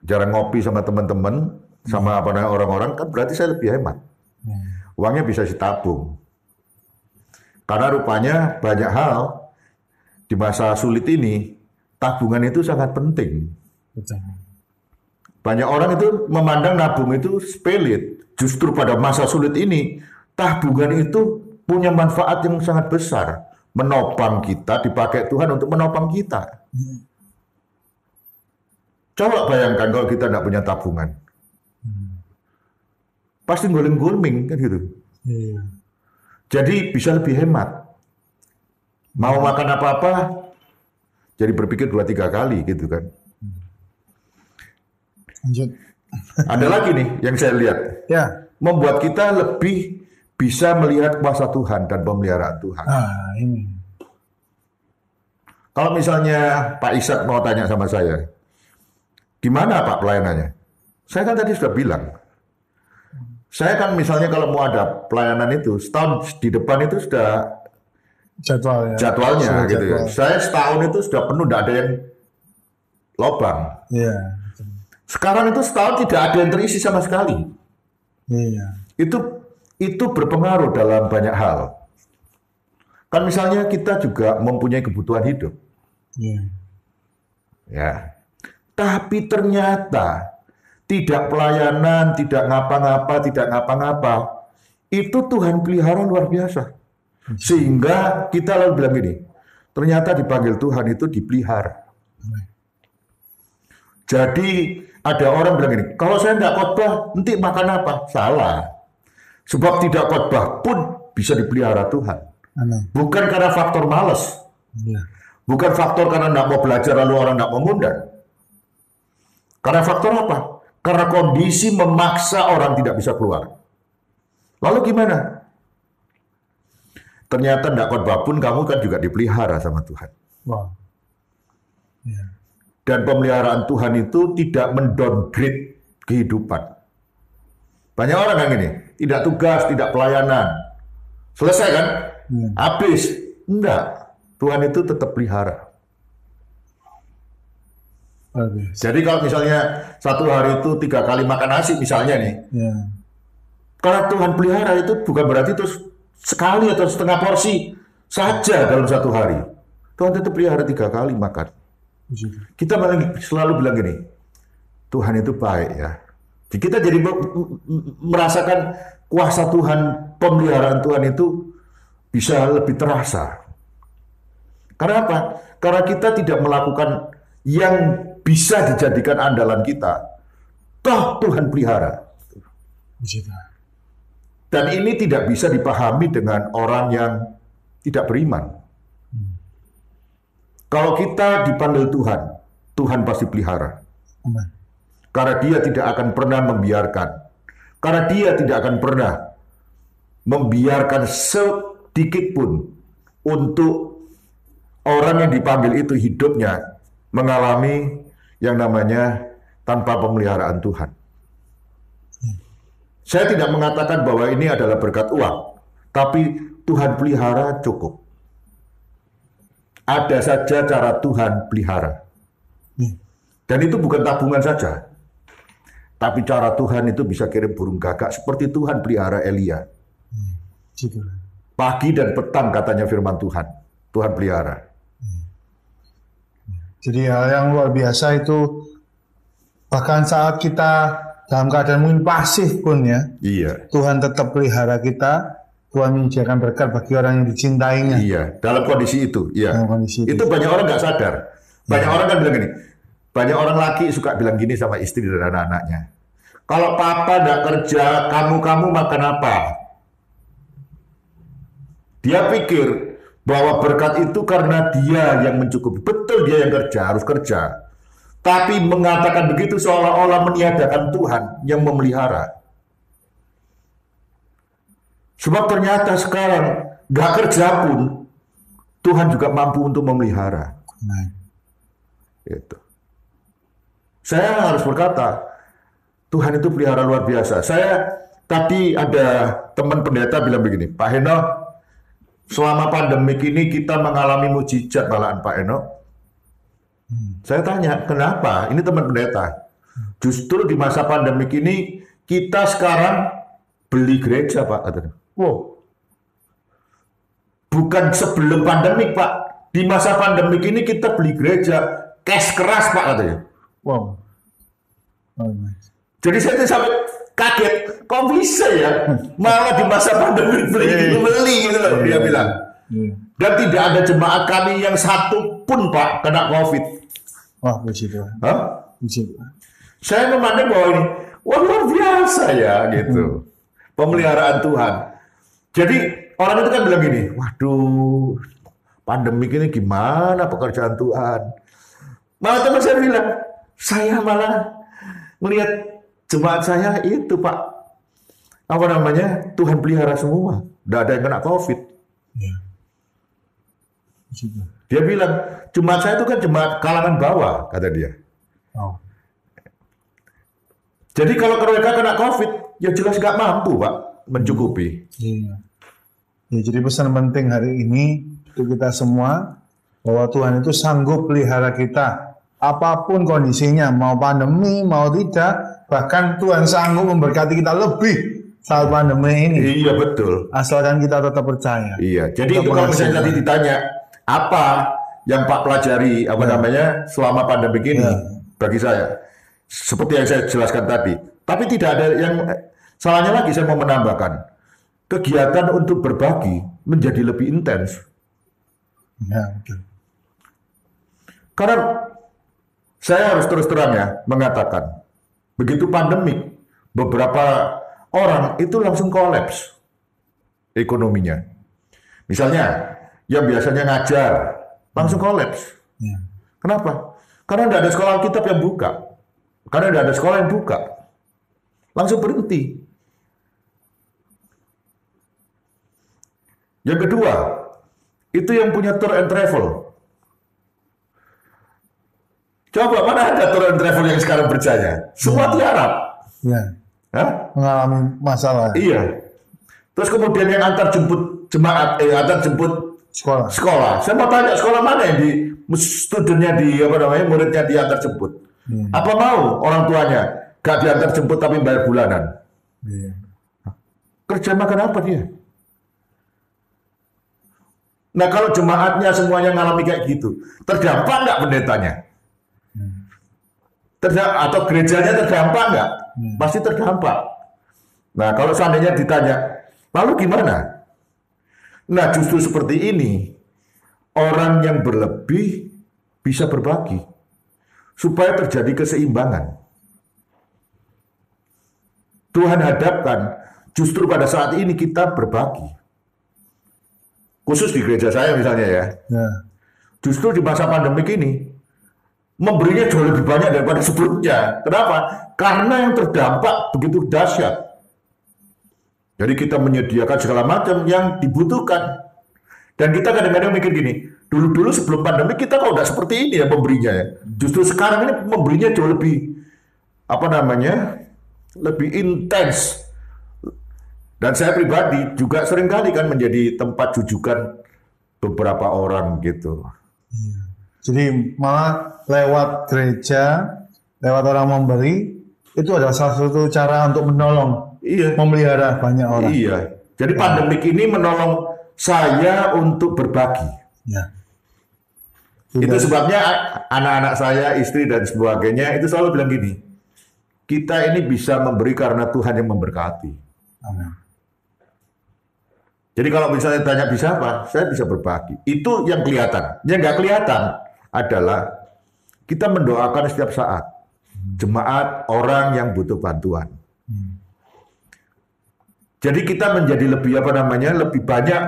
jarang ngopi sama teman-teman, sama apa namanya orang-orang, kan berarti saya lebih hemat. Uangnya bisa ditabung. Karena rupanya banyak hal di masa sulit ini, tabungan itu sangat penting. Banyak orang itu memandang nabung itu sepele. Justru pada masa sulit ini, tabungan itu punya manfaat yang sangat besar. Menopang kita, dipakai Tuhan untuk menopang kita. Coba bayangkan kalau kita tidak punya tabungan. Pasti guling-guling kan gitu. Jadi bisa lebih hemat. Mau makan apa-apa, jadi berpikir 2-3 kali gitu kan. Ada lagi nih yang saya lihat. Membuat kita lebih bisa melihat kuasa Tuhan dan pemeliharaan Tuhan. Kalau misalnya Pak Ishak mau tanya sama saya, gimana Pak pelayanannya? Saya kan tadi sudah bilang, saya kan misalnya kalau mau ada pelayanan itu, setahun di depan itu sudah jadwalnya gitu ya. Saya setahun itu sudah penuh, tidak ada yang lobang. Sekarang itu setahun tidak ada yang terisi sama sekali. Itu berpengaruh dalam banyak hal. Kan misalnya kita juga mempunyai kebutuhan hidup. Tapi ternyata tidak pelayanan, tidak ngapa-ngapa, itu Tuhan pelihara luar biasa. Sehingga kita lalu bilang gini, ternyata dipanggil Tuhan itu dipelihara. Jadi ada orang bilang gini, kalau saya tidak khotbah, nanti makan apa? Salah. Sebab tidak khotbah pun bisa dipelihara Tuhan. Bukan karena faktor malas. Bukan faktor karena tidak mau belajar lalu orang tidak mau ngundang. Karena faktor apa? Karena kondisi memaksa orang tidak bisa keluar. Lalu gimana? Ternyata tidak khotbah pun kamu kan juga dipelihara sama Tuhan. Dan pemeliharaan Tuhan itu tidak mendowngrade kehidupan. Banyak orang yang gini, tidak tugas, tidak pelayanan. Selesai kan? Habis. Enggak. Tuhan itu tetap pelihara. Jadi kalau misalnya satu hari itu 3 kali makan nasi misalnya nih. Karena Tuhan pelihara itu bukan berarti terus sekali atau setengah porsi saja dalam satu hari. Tuhan tetap pelihara 3 kali makan. Kita selalu bilang gini, Tuhan itu baik ya. Kita jadi merasakan kuasa Tuhan, pemeliharaan Tuhan itu bisa lebih terasa. Karena apa? Karena kita tidak melakukan yang bisa dijadikan andalan kita. Toh Tuhan pelihara. Dan ini tidak bisa dipahami dengan orang yang tidak beriman. Kalau kita dipanggil Tuhan, Tuhan pasti pelihara. Karena Dia tidak akan pernah membiarkan. Karena Dia tidak akan pernah membiarkan sedikit pun untuk orang yang dipanggil itu hidupnya mengalami yang namanya tanpa pemeliharaan Tuhan. Saya tidak mengatakan bahwa ini adalah berkat uang, tapi Tuhan pelihara cukup. Ada saja cara Tuhan pelihara. Dan itu bukan tabungan saja. Tapi cara Tuhan itu bisa kirim burung gagak seperti Tuhan pelihara Elia. Pagi dan petang katanya firman Tuhan. Tuhan pelihara. Jadi hal yang luar biasa itu bahkan saat kita dalam keadaan mungkin pasif pun ya. Iya. Tuhan tetap pelihara kita. Tuhan menyediakan berkat bagi orang yang dicintainya. Iya, dalam kondisi itu. Iya. Dalam kondisi itu banyak orang nggak sadar. Banyak orang kan bilang gini. Banyak orang laki suka bilang gini sama istri dan anak-anaknya. Kalau papa nggak kerja, kamu makan apa? Dia pikir bahwa berkat itu karena dia yang mencukupi. Betul, dia yang kerja, harus kerja. Tapi mengatakan begitu seolah-olah meniadakan Tuhan yang memelihara. Sebab ternyata sekarang nggak kerja pun Tuhan juga mampu untuk memelihara. Itu. Saya harus berkata, Tuhan itu pelihara luar biasa. Saya tadi ada teman pendeta bilang begini, Pak Heno, selama pandemik ini kita mengalami mujizat malahan Pak Heno. Saya tanya, kenapa? Ini teman pendeta. Justru di masa pandemik ini kita sekarang beli gereja, Pak. Wow. Bukan sebelum pandemik, Pak. Di masa pandemik ini kita beli gereja cash keras, Pak, katanya. Wow. Jadi saya tuh sampai kaget, kok bisa ya? Malah di masa pandemik beli gitu loh, dia bilang. Dan tidak ada jemaat kami yang satu pun, Pak, kena COVID. Wah, puji Tuhan. Saya memandang bahwa ini, wah luar biasa ya, gitu. Pemeliharaan Tuhan. Jadi orang itu kan bilang gini, waduh, pandemik ini gimana pekerjaan Tuhan? Malah teman saya bilang, saya malah melihat jemaat saya itu, Pak, apa namanya, Tuhan pelihara semua, tidak ada yang kena COVID. Dia bilang, jemaat saya itu kan jemaat kalangan bawah, kata dia. Jadi kalau mereka kena COVID, ya jelas nggak mampu, Pak, mencukupi. Ya, jadi pesan penting hari ini untuk kita semua, bahwa Tuhan itu sanggup pelihara kita. Apapun kondisinya, mau pandemi, mau tidak, bahkan Tuhan sanggup memberkati kita lebih saat pandemi ini. Iya, betul. Asalkan kita tetap percaya. Iya, jadi itu kalau misalnya tadi ditanya, apa yang Pak pelajari, namanya, selama pandemi ini, bagi saya, seperti yang saya jelaskan tadi. Tapi tidak ada yang, salahnya lagi saya mau menambahkan, kegiatan untuk berbagi menjadi lebih intens. Ya, betul. Karena saya harus terus terang ya mengatakan, begitu pandemik, beberapa orang itu langsung kolaps ekonominya. Misalnya, yang biasanya ngajar, langsung kolaps. Kenapa? Karena tidak ada sekolah Alkitab yang buka. Karena tidak ada sekolah yang buka. Langsung berhenti. Yang kedua, itu yang punya tour and travel. Coba, mana ada tour and travel yang sekarang berjaya? Semua tiarap. Ya. Mengalami masalah. Iya. Terus kemudian yang antar jemput jemaat, antar jemput sekolah. Saya mau tanya sekolah mana yang studennya muridnya diantar jemput. Apa mau orang tuanya gak diantar jemput tapi bayar bulanan? Kerja makan apa dia? Nah kalau jemaatnya semuanya ngalami kayak gitu, terdampak nggak pendetanya? Atau gerejanya terdampak nggak? Pasti terdampak. Nah kalau seandainya ditanya, lalu gimana? Nah justru seperti ini, orang yang berlebih bisa berbagi, supaya terjadi keseimbangan. Tuhan hadapkan, justru pada saat ini kita berbagi. Khusus di gereja saya misalnya ya. Justru di masa pandemik ini, memberinya jauh lebih banyak daripada sebelumnya. Kenapa? Karena yang terdampak begitu dahsyat. Jadi kita menyediakan segala macam yang dibutuhkan. Dan kita kadang-kadang mikir gini, dulu-dulu sebelum pandemi kita kok udah seperti ini ya memberinya ya. Justru sekarang ini memberinya jauh lebih, lebih intens. Dan saya pribadi juga seringkali kan menjadi tempat jujukan beberapa orang gitu. Jadi malah lewat gereja, lewat orang memberi, itu adalah salah satu cara untuk menolong, memelihara banyak orang. Iya. Jadi pandemik ini menolong saya untuk berbagi. Itu sebabnya anak-anak saya, istri dan sebagainya itu selalu bilang gini, kita ini bisa memberi karena Tuhan yang memberkati. Amin. Jadi kalau misalnya tanya bisa apa, saya bisa berbagi. Itu yang kelihatan. Yang nggak kelihatan adalah kita mendoakan setiap saat jemaat orang yang butuh bantuan. Jadi kita menjadi lebih lebih banyak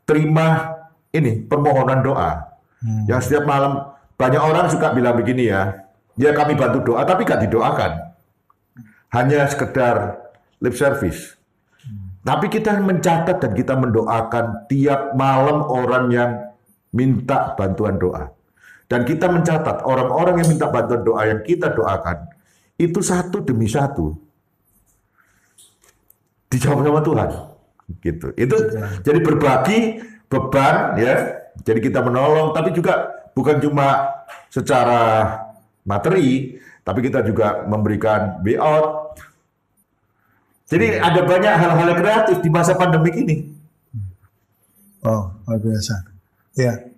terima ini permohonan doa. Yang setiap malam banyak orang suka bilang begini ya kami bantu doa tapi nggak didoakan, hanya sekedar lip service. Tapi kita mencatat dan kita mendoakan tiap malam orang yang minta bantuan doa. Dan kita mencatat orang-orang yang minta bantuan doa yang kita doakan, itu satu demi satu dijawab sama Tuhan. Gitu. Itu jadi berbagi beban ya. Jadi kita menolong, tapi juga bukan cuma secara materi, tapi kita juga memberikan buyout. Jadi ada banyak hal-hal kreatif di masa pandemi ini. Oh, luar biasa. Ya.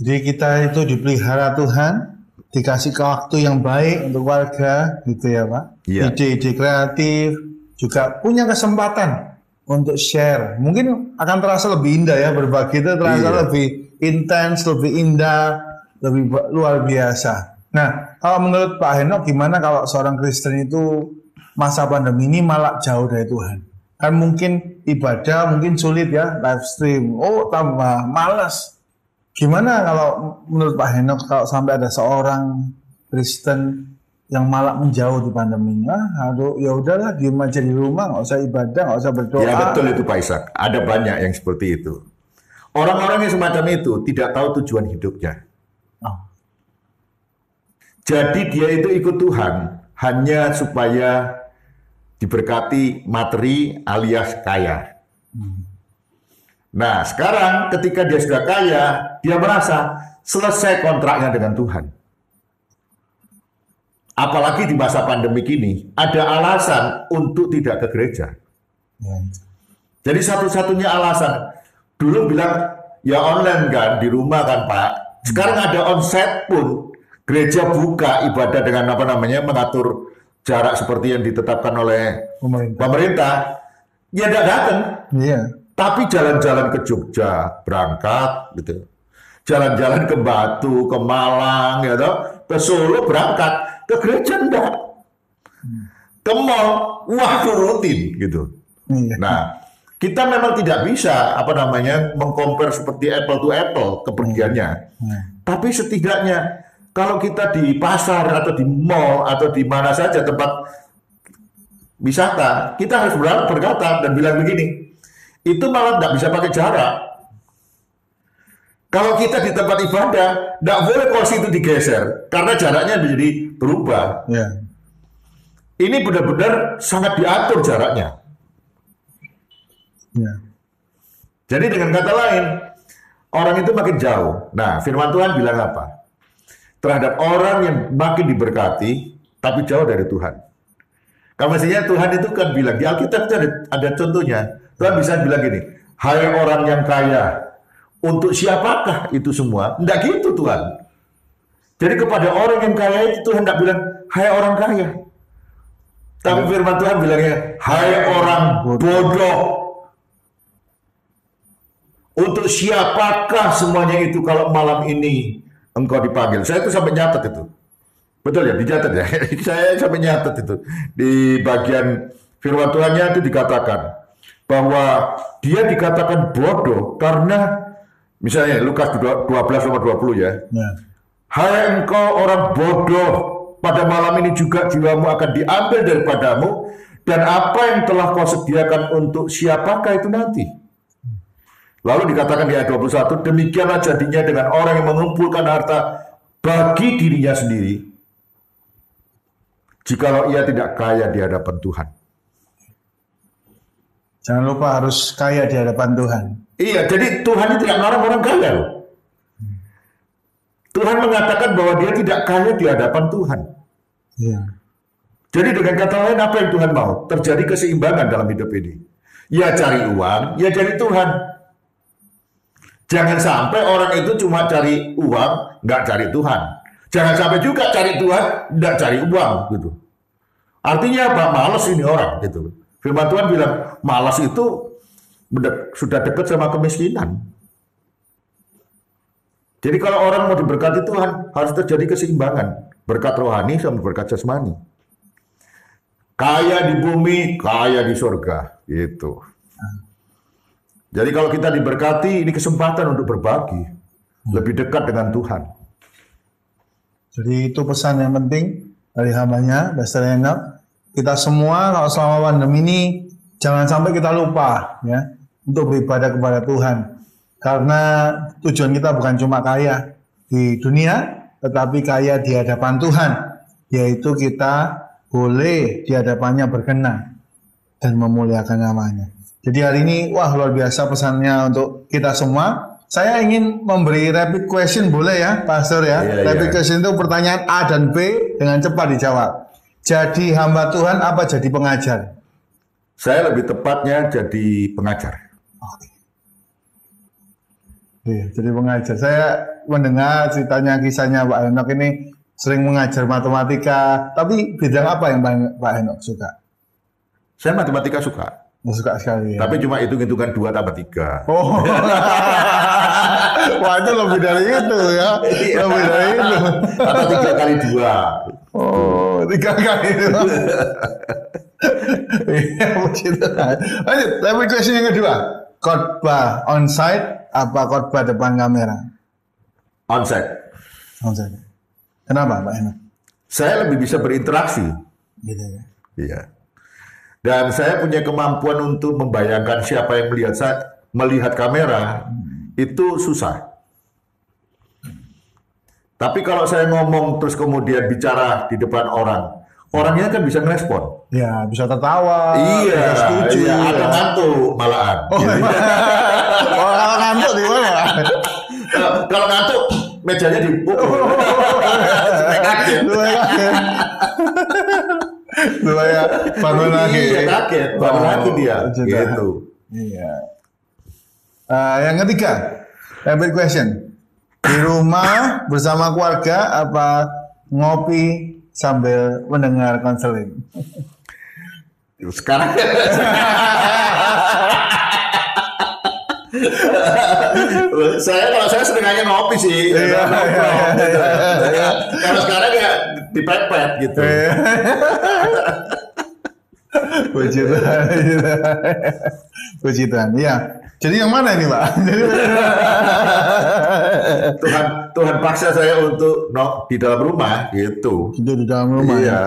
Jadi kita itu dipelihara Tuhan, dikasih waktu yang baik untuk warga, gitu ya Pak. Ide-ide kreatif, juga punya kesempatan untuk share. Mungkin akan terasa lebih indah ya, berbagi itu terasa lebih intens, lebih indah, lebih luar biasa. Nah, kalau menurut Pak Henok gimana kalau seorang Kristen itu masa pandemi ini malah jauh dari Tuhan? Kan mungkin ibadah mungkin sulit ya, live stream, tambah malas. Gimana kalau menurut Pak Henok kalau sampai ada seorang Kristen yang malah menjauh di pandemi ini? Aduh, ya udahlah, diem aja di rumah, nggak usah ibadah, nggak usah berdoa. Ya betul itu Pak Ishak, ada banyak yang seperti itu. Orang-orang yang semacam itu tidak tahu tujuan hidupnya. Jadi dia itu ikut Tuhan hanya supaya diberkati materi alias kaya. Nah sekarang ketika dia sudah kaya, dia merasa selesai kontraknya dengan Tuhan. Apalagi di masa pandemi ini, ada alasan untuk tidak ke gereja. Jadi satu-satunya alasan, dulu bilang ya online kan, di rumah kan Pak. Sekarang ada onsite pun, gereja buka ibadah dengan mengatur jarak seperti yang ditetapkan oleh pemerintah. Ya tidak datang. Tapi jalan-jalan ke Jogja, berangkat gitu. Jalan-jalan ke Batu, ke Malang, gitu. Ke Solo berangkat, ke gereja enggak. Ke mall, rutin gitu. Nah, kita memang tidak bisa mengcompare seperti apple to apple kepergiannya. Tapi setidaknya kalau kita di pasar atau di mall atau di mana saja tempat wisata, kita harus berkata dan bilang begini, itu malah tidak bisa pakai jarak. Kalau kita di tempat ibadah, tidak boleh kursi itu digeser karena jaraknya menjadi berubah. Ini benar-benar sangat diatur jaraknya. Jadi dengan kata lain, orang itu makin jauh. Nah, firman Tuhan bilang apa? Terhadap orang yang makin diberkati, tapi jauh dari Tuhan. Kalau mestinya Tuhan itu kan bilang, di Alkitab itu ada contohnya. Tuhan bisa bilang gini, hai orang yang kaya, untuk siapakah itu semua? Enggak gitu Tuhan. Jadi kepada orang yang kaya itu Tuhan tidak bilang, hai orang kaya. Tapi firman Tuhan bilangnya, hai orang bodoh. Untuk siapakah semuanya itu kalau malam ini engkau dipanggil? Saya itu sampai nyatet itu. Betul ya, dicatat ya. Saya sampai nyatet itu. Di bagian firman Tuhannya itu dikatakan bahwa dia dikatakan bodoh karena misalnya Lukas 12:20 ya. Hai engkau orang bodoh, pada malam ini juga jiwamu akan diambil daripadamu, dan apa yang telah kau sediakan untuk siapakah itu nanti? Lalu dikatakan di ayat 21, demikianlah jadinya dengan orang yang mengumpulkan harta bagi dirinya sendiri, jikalau ia tidak kaya di hadapan Tuhan. Jangan lupa harus kaya di hadapan Tuhan. Iya, jadi Tuhan itu tidak melarang orang kaya loh. Tuhan mengatakan bahwa dia tidak kaya di hadapan Tuhan. Iya. Jadi dengan kata lain apa yang Tuhan mau? Terjadi keseimbangan dalam hidup ini. Ya cari uang, ya cari Tuhan. Jangan sampai orang itu cuma cari uang, nggak cari Tuhan. Jangan sampai juga cari Tuhan, nggak cari uang, gitu. Artinya apa? Malas ini orang, gitu. Firman Tuhan bilang, malas itu sudah dekat sama kemiskinan. Jadi kalau orang mau diberkati Tuhan, harus terjadi keseimbangan. Berkat rohani sama berkat jasmani. Kaya di bumi, kaya di surga. Gitu. Jadi kalau kita diberkati, ini kesempatan untuk berbagi. Lebih dekat dengan Tuhan. Jadi itu pesan yang penting dari hambanya, Pastor Henok. Kita semua kalau selama pandemi ini, jangan sampai kita lupa ya untuk beribadah kepada Tuhan. Karena tujuan kita bukan cuma kaya di dunia, tetapi kaya di hadapan Tuhan. Yaitu kita boleh di hadapannya berkenan dan memuliakan namanya. Jadi hari ini, wah luar biasa pesannya untuk kita semua. Saya ingin memberi rapid question, boleh ya Pastor ya? Rapid question itu pertanyaan A dan B dengan cepat dijawab. Jadi hamba Tuhan apa jadi pengajar? Saya lebih tepatnya jadi pengajar. Oke. Iya, jadi pengajar. Saya mendengar ceritanya kisahnya Pak Henok ini sering mengajar matematika. Tapi bidang apa yang Pak Henok suka? Saya matematika suka. Suka sekali ya. Tapi cuma hitung-hitungan 2 tambah 3. Oh. Wah itu lebih dari itu ya. Lebih dari itu. Atau 3 kali 2. Oh, 3 kali 2. Iya, begitu. Lanjut, rapid question yang kedua. Khotbah onsite apa khotbah depan kamera? Onsite. Onsite. Kenapa Pak Henok? Saya lebih bisa berinteraksi. Gitu ya. Iya. Dan saya punya kemampuan untuk membayangkan siapa yang melihat kamera, itu susah. Tapi kalau saya ngomong terus kemudian bicara di depan orang, orangnya kan bisa ngerespon. Ya, bisa tertawa. Iya, bisa setuju. Iya, atau ngantuk malahan. Oh, kalau ngantuk di mana? Kalau ngantuk, mejanya dipukul. Kaget. Dua ya, bangun lagi. Iya, kaget. Bangun lagi dia. Gitu. Iya. Yang ketiga, rapid question. Di rumah bersama keluarga apa ngopi sambil mendengar konseling? Sekarang kalau saya senengnya ngopi sih. Iya. Kalau sekarang ya dipepet gitu. Puji Tuhan. Puji Tuhan. Iya. Jadi yang mana ini, Pak? Tuhan paksa saya untuk di dalam rumah gitu. Itu di dalam rumah. Iya. Ya?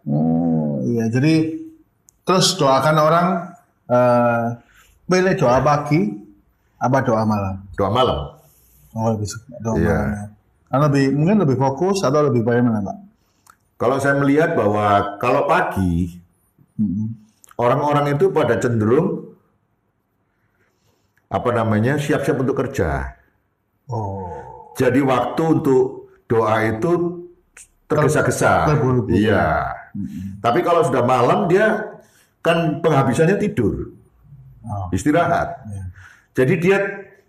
Oh, iya. Jadi terus doakan orang pilih doa pagi apa doa malam? Doa malam. Oh, lebih suka doa malam. Ya. Mungkin lebih fokus atau lebih bagaimana, Pak? Kalau saya melihat bahwa kalau pagi orang-orang itu pada cenderung siap-siap untuk kerja. Oh. Jadi waktu untuk doa itu tergesa-gesa. Iya. Tapi kalau sudah malam dia kan penghabisannya tidur, istirahat. Jadi dia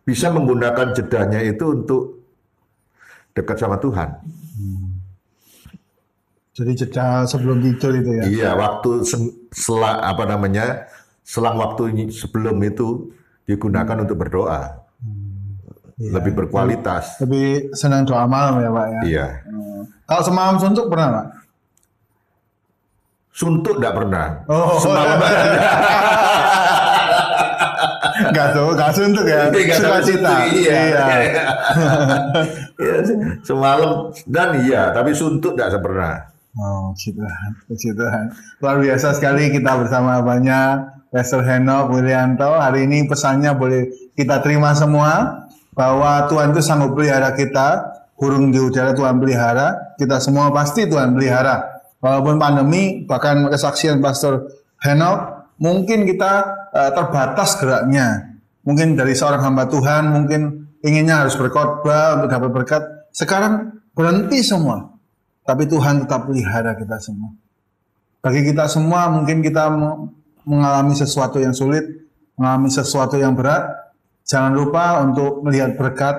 bisa menggunakan jedanya itu untuk dekat sama Tuhan. Jadi jeda sebelum tidur itu ya? Iya, waktu selang waktu sebelum itu digunakan untuk berdoa. Lebih berkualitas. Lebih senang doa malam ya Pak ya? Iya. Kalau semalam suntuk pernah Pak? Suntuk enggak pernah. Oh. Semalam Gak suntuk ya? Sukacita. Iya. Semalam dan tapi suntuk enggak pernah. Oh, puji Tuhan. Luar biasa sekali kita bersama banyak Pastor Henok Wirianto. Hari ini pesannya boleh kita terima semua, bahwa Tuhan itu sanggup pelihara kita, burung di udara Tuhan pelihara, kita semua pasti Tuhan pelihara. Walaupun pandemi, bahkan kesaksian Pastor Henok, mungkin kita terbatas geraknya. Mungkin dari seorang hamba Tuhan, mungkin inginnya harus berkhotbah untuk dapat berkat. Sekarang berhenti semua. Tapi Tuhan tetap pelihara kita semua. Bagi kita semua, mungkin kita mengalami sesuatu yang sulit, mengalami sesuatu yang berat. Jangan lupa untuk melihat berkat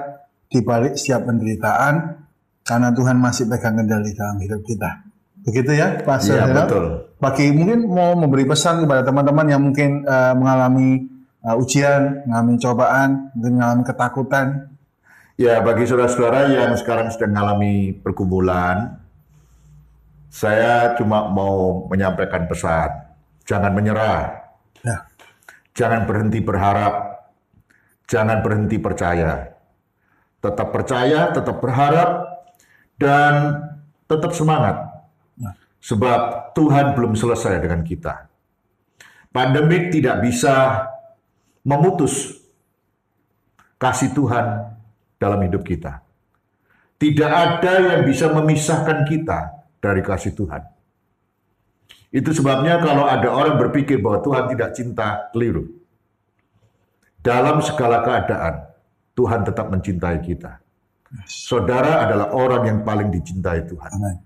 di balik setiap penderitaan, karena Tuhan masih pegang kendali dalam hidup kita. Begitu ya, Pak Saudara? Iya, betul. Bagi mungkin mau memberi pesan kepada teman-teman yang mungkin mengalami ujian, mengalami cobaan, mungkin mengalami ketakutan. Ya, bagi saudara-saudara yang sekarang sedang mengalami pergumulan, saya cuma mau menyampaikan pesan. Jangan menyerah. Ya. Jangan berhenti berharap. Jangan berhenti percaya. Tetap percaya, tetap berharap, dan tetap semangat. Sebab Tuhan belum selesai dengan kita. Pandemik tidak bisa memutus kasih Tuhan dalam hidup kita. Tidak ada yang bisa memisahkan kita dari kasih Tuhan. Itu sebabnya kalau ada orang berpikir bahwa Tuhan tidak cinta, keliru. Dalam segala keadaan, Tuhan tetap mencintai kita. Saudara adalah orang yang paling dicintai Tuhan. Amen.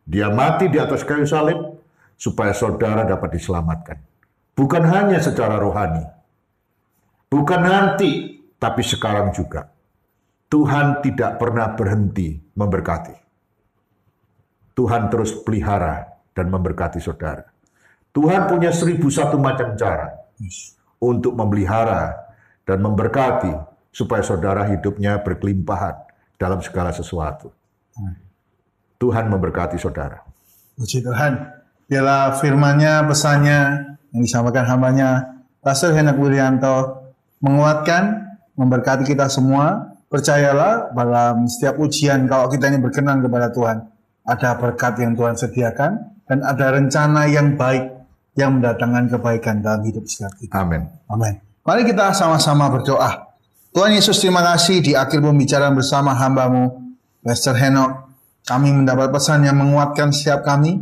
Dia mati di atas kayu salib supaya saudara dapat diselamatkan. Bukan hanya secara rohani. Bukan nanti, tapi sekarang juga. Tuhan tidak pernah berhenti memberkati. Tuhan terus pelihara dan memberkati saudara. Tuhan punya 1001 macam cara untuk memelihara dan memberkati supaya saudara hidupnya berkelimpahan dalam segala sesuatu. Tuhan memberkati saudara. Puji Tuhan. Biarlah firman-Nya, pesannya yang disampaikan hambanya Pastor Henok Wirianto menguatkan, memberkati kita semua. Percayalah dalam setiap ujian, kalau kita ini berkenan kepada Tuhan, ada berkat yang Tuhan sediakan dan ada rencana yang baik yang mendatangkan kebaikan dalam hidup setiap kita. Amin. Amin. Mari kita sama-sama berdoa. Tuhan Yesus, terima kasih di akhir pembicaraan bersama hamba-Mu, Pastor Henok. Kami mendapat pesan yang menguatkan setiap kami.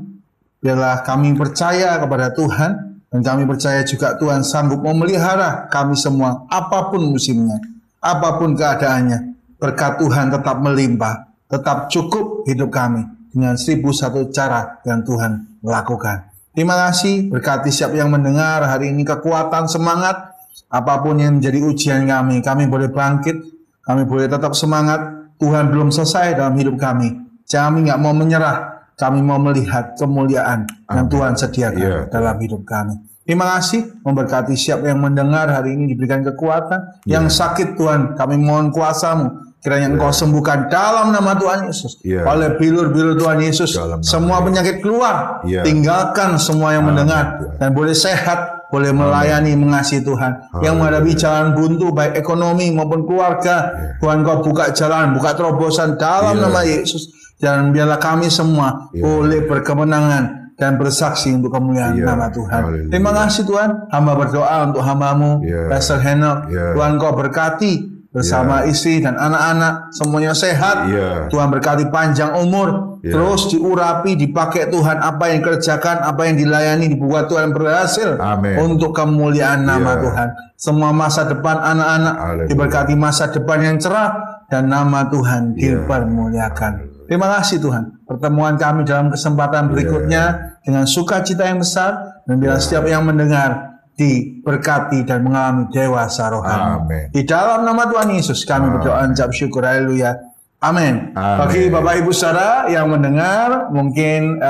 Biarlah kami percaya kepada Tuhan, dan kami percaya juga Tuhan sanggup memelihara kami semua, apapun musimnya, apapun keadaannya. Berkat Tuhan tetap melimpah, tetap cukup hidup kami dengan 1001 cara yang Tuhan lakukan. Terima kasih, berkati siapa yang mendengar hari ini kekuatan, semangat, apapun yang menjadi ujian kami boleh bangkit, kami boleh tetap semangat. Tuhan belum selesai dalam hidup kami. Kami nggak mau menyerah, kami mau melihat kemuliaan yang Tuhan sediakan dalam hidup kami. Terima kasih, memberkati siapa yang mendengar hari ini diberikan kekuatan. Yang sakit Tuhan, kami mohon kuasa-Mu, kiranya Engkau sembuhkan dalam nama Tuhan Yesus. Oleh bilur-bilur Tuhan Yesus, semua penyakit keluar. Tinggalkan semua yang mendengar dan boleh sehat, boleh melayani, mengasihi Tuhan. Yang menghadapi jalan buntu, baik ekonomi maupun keluarga, Tuhan Kau buka jalan, buka terobosan dalam nama Yesus. Dan biarlah kami semua boleh berkemenangan dan bersaksi untuk kemuliaan nama Tuhan. Terima kasih Tuhan. Hamba berdoa untuk hamba-Mu, Pastor Henok. Tuhan Kau berkati bersama istri dan anak-anak, semuanya sehat. Tuhan berkati panjang umur, terus diurapi, dipakai Tuhan, apa yang dikerjakan, apa yang dilayani, dibuat Tuhan berhasil Amin. untuk kemuliaan nama Tuhan. Semua masa depan anak-anak diberkati masa depan yang cerah dan nama Tuhan dipermuliakan. Terima kasih Tuhan. Pertemuan kami dalam kesempatan berikutnya dengan sukacita yang besar, dan bila setiap yang mendengar diberkati dan mengalami dewasa rohani. Di dalam nama Tuhan Yesus kami berdoa dan ucap syukur. Haleluya. Amin. Bagi Bapak Ibu saudara yang mendengar mungkin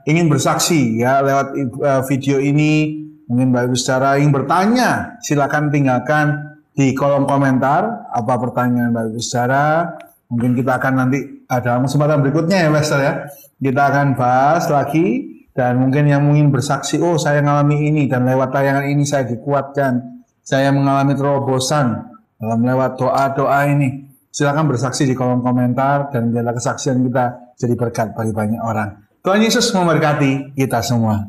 ingin bersaksi ya lewat video ini, mungkin Bapak Ibu saudara ingin bertanya, silakan tinggalkan di kolom komentar apa pertanyaan Bapak Ibu saudara. Mungkin kita akan nanti dalam kesempatan berikutnya ya Pastor ya, kita akan bahas lagi. Dan mungkin yang ingin bersaksi, oh saya mengalami ini dan lewat tayangan ini saya dikuatkan, saya mengalami terobosan dalam lewat doa-doa ini. Silakan bersaksi di kolom komentar dan biarlah kesaksian kita jadi berkat bagi banyak orang. Tuhan Yesus memberkati kita semua.